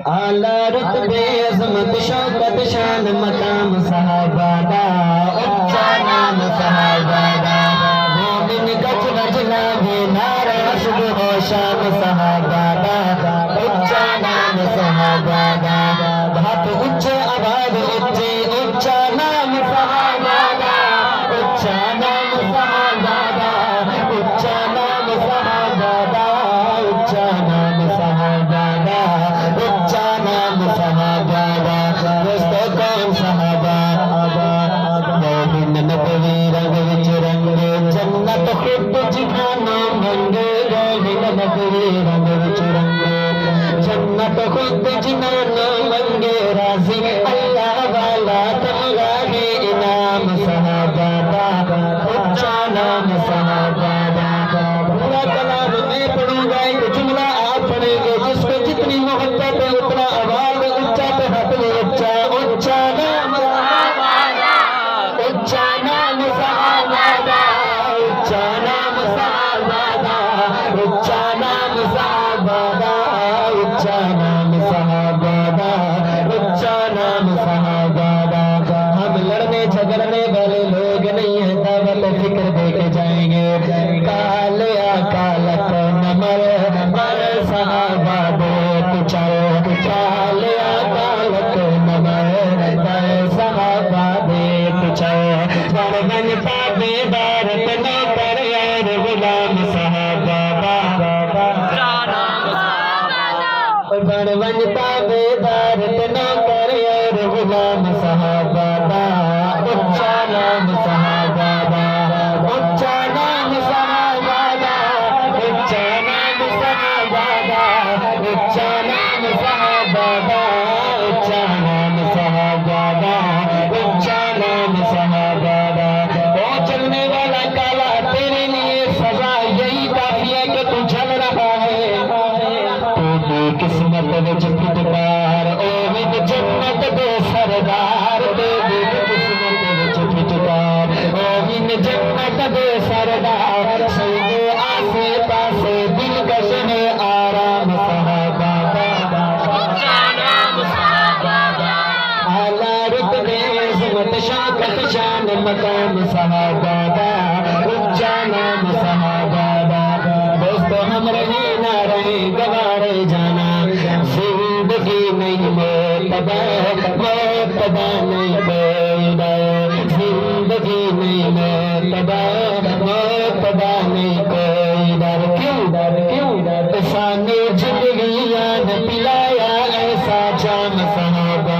اعلیٰ رتبے عظمت شوکت شان مقام صحابہ دا اچھا نام صحابہ دا مومن گچ گچ لاوے نعرہ صبح و شام صحابہ دا اچھا نام صحابہ دا بہت اچھے آواز اچھے اچھا نام صحابہ دا اچھا نام صحابہ دا اچھا نام صحابہ دا اچھا نام صحابہ دا اچھا نام صحابہ دا دوستو کون صحابہ مومن نبوی رنگ وچ رنگے جنت خود جہانا منگے مومن نبوی رنگ وچ رنگے جنت خود جہانا منگے راضی اللہ والا تعالی ہے انعام صحابہ دا اچھا نام صحابہ دا پورا کلام میں پڑھوں گا ایک جملہ آپ پڑھیں گے جس کو جتنی محبت ہے اتنا آواز اچھا پہ ہاتھ میں اچھا اچھا نام صحابہ دا اچھا نام صحابہ دا اچھا نام صحابہ دا اچھا نام صحابہ دا اچھا نام صحابہ دا اچھا نام صحابہ دا ہم لڑنے جھگڑنے والے لوگ نہیں ہیں دعوت فکر دے کے جائیں گے کالیا کالک نمر مر صحابہ دے کچھو کالیا کالک نمر مر صحابہ دے کچھو بن پابے دارت نہ کر یار غلام صحابہ بن بن پابے دارت نہ کر یار غلام صحابہ اچھا نام صحابہ اچھا نام صحابہ اچھا نام صحابہ اچھا نام صحابہ اچھا نام صحابہ اچھا نام صحابہ وہ چلنے والا کالا تیرے لیے سزا یہی کافی ہے کہ تو چل رہا ہے تو قسمت وچ پھٹکار او وچ جنت دے سردار دے قسمت وچ پھٹکار او وچ جنت دے سردار سیدے آسے پاسے دل کش ہے آرام صحابہ اچھا نام صحابہ اعلیٰ رتبے عظمت شوکت شان مقام صحابہ اچھا نام صحابہ دوستو ہم رہے نہ رہے گوارے جانا زندگی نہیں معتبہ معتبہ نہیں کوئی در زندگی نہیں معتبہ معتبہ نہیں کوئی در کیوں در سانے زندگیاں نے پلایا ایسا جام صحابہ